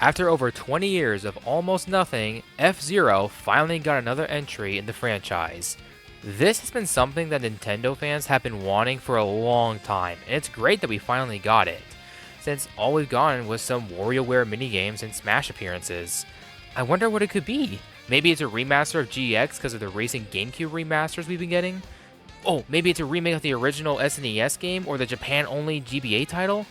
After over 20 years of almost nothing, F-Zero finally got another entry in the franchise. This has been something that Nintendo fans have been wanting for a long time, and it's great that we finally got it, since all we've gotten was some WarioWare minigames and Smash appearances. I wonder what it could be. Maybe it's a remaster of GX because of the Racing GameCube remasters we've been getting? Oh, maybe it's a remake of the original SNES game or the Japan-only GBA title?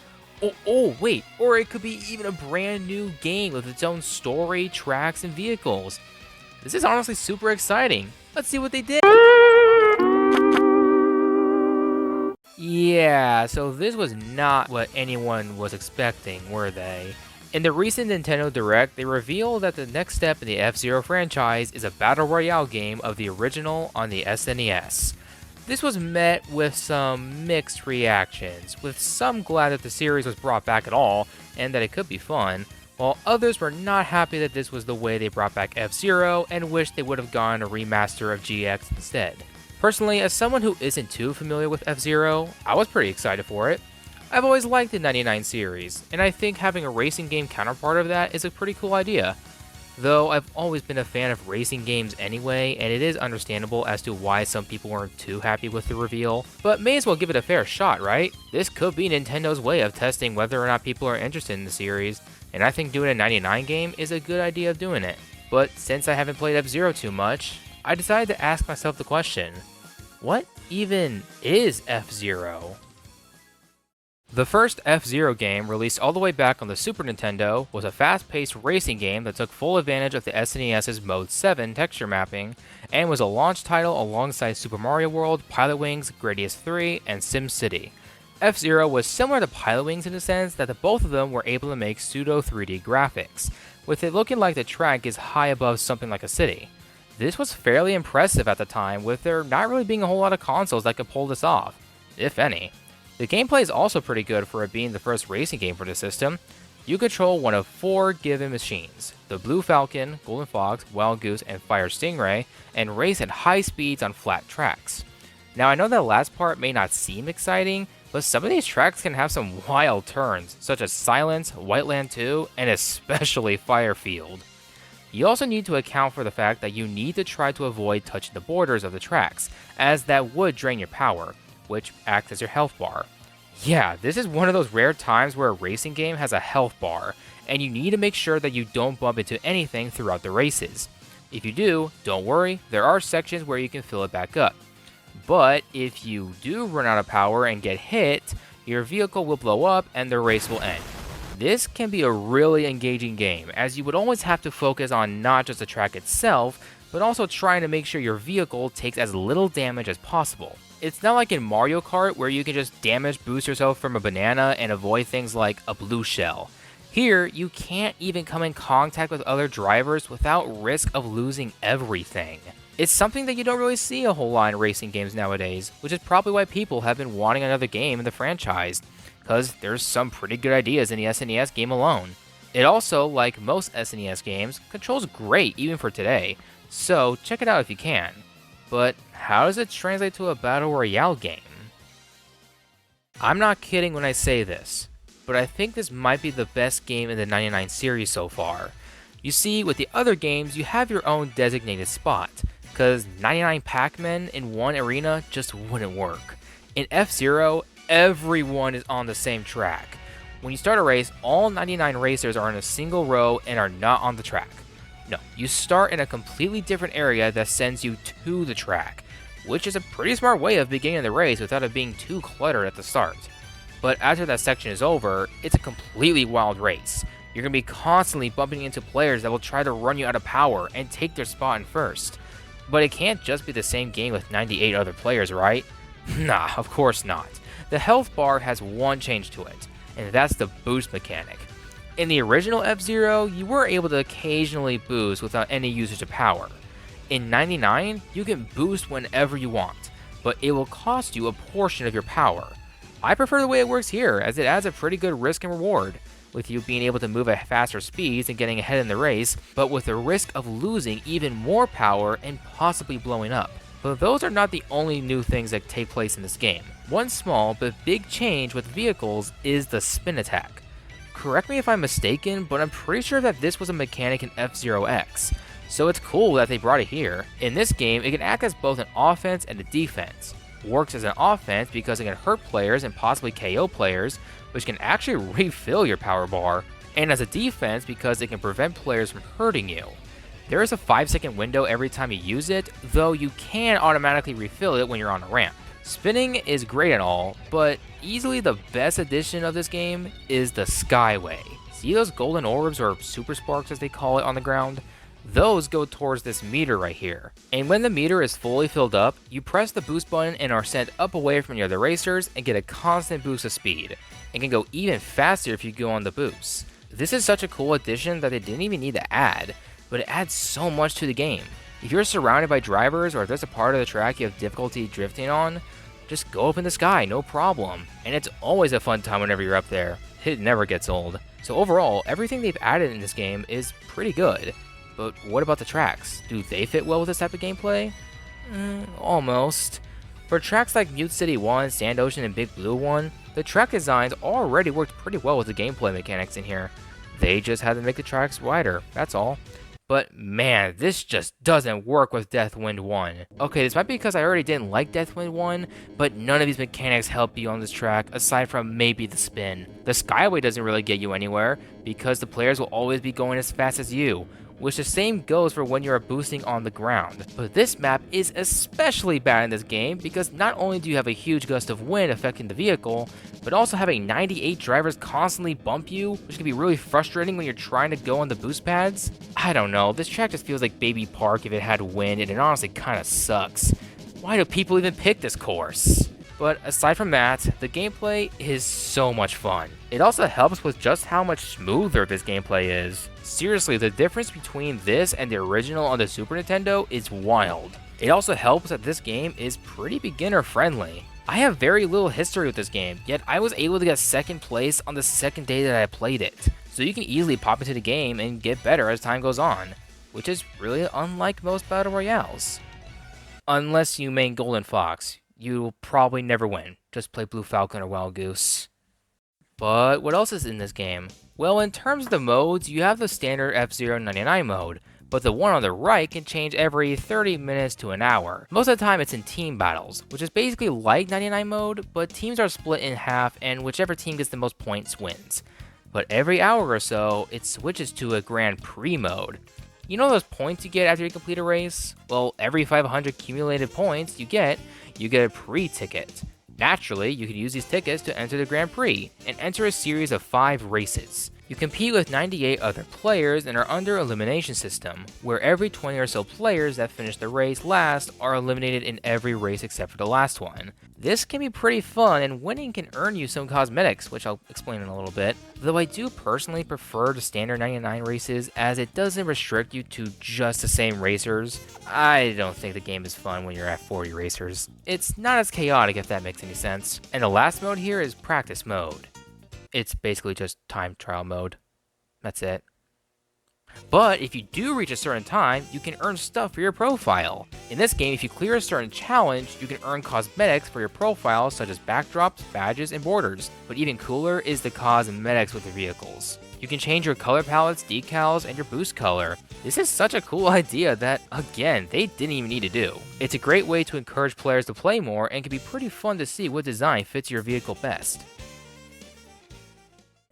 Wait, or it could be even a brand new game with its own story, tracks, and vehicles. This is honestly super exciting. Let's see what they did. Yeah, so this was not what anyone was expecting, were they? In the recent Nintendo Direct, they revealed that the next step in the F-Zero franchise is a Battle Royale game of the original on the SNES. This was met with some mixed reactions, with some glad that the series was brought back at all and that it could be fun, while others were not happy that this was the way they brought back F-Zero and wished they would have gone a remaster of GX instead. Personally, as someone who isn't too familiar with F-Zero, I was pretty excited for it. I've always liked the 99 series, and I think having a racing game counterpart of that is a pretty cool idea. Though I've always been a fan of racing games anyway, and it is understandable as to why some people weren't too happy with the reveal, but may as well give it a fair shot, right? This could be Nintendo's way of testing whether or not people are interested in the series, and I think doing a 99 game is a good idea of doing it. But since I haven't played F-Zero too much, I decided to ask myself the question, what even is F-Zero? The first F-Zero game, released all the way back on the Super Nintendo, was a fast-paced racing game that took full advantage of the SNES's Mode 7 texture mapping, and was a launch title alongside Super Mario World, Pilot Wings, Gradius 3, and SimCity. F-Zero was similar to Pilot Wings in the sense that the both of them were able to make pseudo 3D graphics, with it looking like the track is high above something like a city. This was fairly impressive at the time, with there not really being a whole lot of consoles that could pull this off, if any. The gameplay is also pretty good for it being the first racing game for the system. You control one of 4 given machines, the Blue Falcon, Golden Fox, Wild Goose, and Fire Stingray, and race at high speeds on flat tracks. Now I know that last part may not seem exciting, but some of these tracks can have some wild turns, such as Silence, Whiteland 2, and especially Firefield. You also need to account for the fact that you need to try to avoid touching the borders of the tracks, as that would drain your power, which acts as your health bar. Yeah, this is one of those rare times where a racing game has a health bar, and you need to make sure that you don't bump into anything throughout the races. If you do, don't worry, there are sections where you can fill it back up. But if you do run out of power and get hit, your vehicle will blow up and the race will end. This can be a really engaging game, as you would always have to focus on not just the track itself, but also trying to make sure your vehicle takes as little damage as possible. It's not like in Mario Kart where you can just damage boost yourself from a banana and avoid things like a blue shell. Here, you can't even come in contact with other drivers without risk of losing everything. It's something that you don't really see a whole lot in racing games nowadays, which is probably why people have been wanting another game in the franchise, because there's some pretty good ideas in the SNES game alone. It also, like most SNES games, controls great even for today, so check it out if you can. But how does it translate to a Battle Royale game? I'm not kidding when I say this, but I think this might be the best game in the 99 series so far. You see, with the other games, you have your own designated spot, because 99 Pac-Men in one arena just wouldn't work. In F-Zero, everyone is on the same track. When you start a race, all 99 racers are in a single row and are not on the track. No, you start in a completely different area that sends you to the track, which is a pretty smart way of beginning the race without it being too cluttered at the start. But after that section is over, it's a completely wild race. You're going to be constantly bumping into players that will try to run you out of power and take their spot in first. But it can't just be the same game with 98 other players, right? Nah, of course not. The health bar has one change to it, and that's the boost mechanic. In the original F-Zero, you were able to occasionally boost without any usage of power. In 99, you can boost whenever you want, but it will cost you a portion of your power. I prefer the way it works here, as it adds a pretty good risk and reward, with you being able to move at faster speeds and getting ahead in the race, but with the risk of losing even more power and possibly blowing up. But those are not the only new things that take place in this game. One small but big change with vehicles is the spin attack. Correct me if I'm mistaken, but I'm pretty sure that this was a mechanic in F-Zero X, so it's cool that they brought it here. In this game, it can act as both an offense and a defense. Works as an offense because it can hurt players and possibly KO players, which can actually refill your power bar, and as a defense because it can prevent players from hurting you. There is a 5-second window every time you use it, though you can automatically refill it when you're on a ramp. Spinning is great and all, but easily the best addition of this game is the Skyway. See those golden orbs, or super sparks as they call it on the ground? Those go towards this meter right here. And when the meter is fully filled up, you press the boost button and are sent up away from your other racers and get a constant boost of speed. It can go even faster if you go on the boost. This is such a cool addition that they didn't even need to add, but it adds so much to the game. If you're surrounded by drivers, or if there's a part of the track you have difficulty drifting on, just go up in the sky, no problem. And it's always a fun time whenever you're up there. It never gets old. So overall, everything they've added in this game is pretty good. But what about the tracks? Do they fit well with this type of gameplay? Almost. For tracks like Mute City 1, Sand Ocean, and Big Blue 1, the track designs already worked pretty well with the gameplay mechanics in here. They just had to make the tracks wider, that's all. But man, this just doesn't work with Deathwind 1. Okay, this might be because I already didn't like Deathwind 1, but none of these mechanics help you on this track aside from maybe the spin. The Skyway doesn't really get you anywhere because the players will always be going as fast as you, which the same goes for when you're boosting on the ground. But this map is especially bad in this game because not only do you have a huge gust of wind affecting the vehicle, but also having 98 drivers constantly bump you, which can be really frustrating when you're trying to go on the boost pads. I don't know, this track just feels like Baby Park if it had wind, and it honestly kinda sucks. Why do people even pick this course? But aside from that, the gameplay is so much fun. It also helps with just how much smoother this gameplay is. Seriously, the difference between this and the original on the Super Nintendo is wild. It also helps that this game is pretty beginner friendly. I have very little history with this game, yet I was able to get second place on the second day that I played it. So you can easily pop into the game and get better as time goes on, which is really unlike most Battle Royales. Unless you main Golden Fox, you'll probably never win. Just play Blue Falcon or Wild Goose. But what else is in this game? Well, in terms of the modes, you have the standard F-Zero 99 mode, but the one on the right can change every 30 minutes to an hour. Most of the time it's in team battles, which is basically like 99 mode, but teams are split in half and whichever team gets the most points wins. But every hour or so, it switches to a Grand Prix mode. You know those points you get after you complete a race? Well, every 500 cumulative points you get a Prix ticket. Naturally, you can use these tickets to enter the Grand Prix, and enter a series of 5 races. You compete with 98 other players and are under elimination system, where every 20 or so players that finish the race last are eliminated in every race except for the last one. This can be pretty fun, and winning can earn you some cosmetics, which I'll explain in a little bit, though I do personally prefer the standard 99 races as it doesn't restrict you to just the same racers. I don't think the game is fun when you're at 40 racers. It's not as chaotic if that makes any sense. And the last mode here is practice mode. It's basically just time trial mode. That's it. But if you do reach a certain time, you can earn stuff for your profile. In this game, if you clear a certain challenge, you can earn cosmetics for your profile such as backdrops, badges, and borders. But even cooler is the cosmetics with your vehicles. You can change your color palettes, decals, and your boost color. This is such a cool idea that, again, they didn't even need to do. It's a great way to encourage players to play more and can be pretty fun to see what design fits your vehicle best.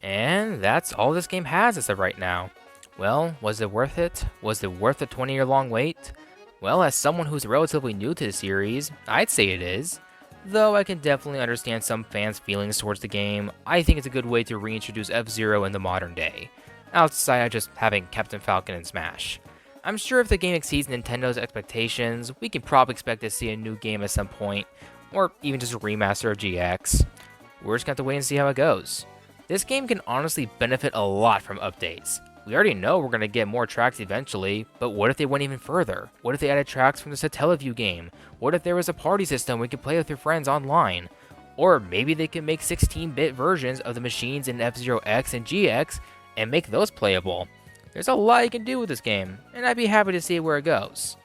And that's all this game has as of right now. Well, was it worth it? Was it worth the 20-year long wait? Well, as someone who's relatively new to the series, I'd say it is. Though I can definitely understand some fans' feelings towards the game, I think it's a good way to reintroduce F-Zero in the modern day, outside of just having Captain Falcon and Smash. I'm sure if the game exceeds Nintendo's expectations, we can probably expect to see a new game at some point, or even just a remaster of GX. We're just gonna have to wait and see how it goes. This game can honestly benefit a lot from updates. We already know we're going to get more tracks eventually, but what if they went even further? What if they added tracks from the Satellaview game? What if there was a party system we could play with your friends online? Or maybe they can make 16-bit versions of the machines in F-Zero X and GX and make those playable. There's a lot you can do with this game, and I'd be happy to see where it goes.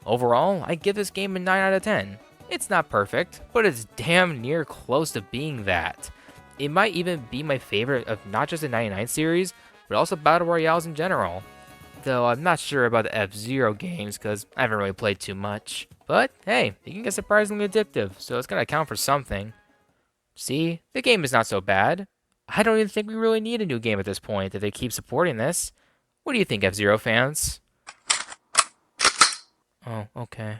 Overall, I give this game a 9 out of 10. It's not perfect, but it's damn near close to being that. It might even be my favorite of not just the 99 series, but also Battle Royales in general. Though I'm not sure about the F-Zero games because I haven't really played too much. But hey, it can get surprisingly addictive, so it's gotta count for something. See, the game is not so bad. I don't even think we really need a new game at this point if they keep supporting this. What do you think, F-Zero fans? Oh, okay.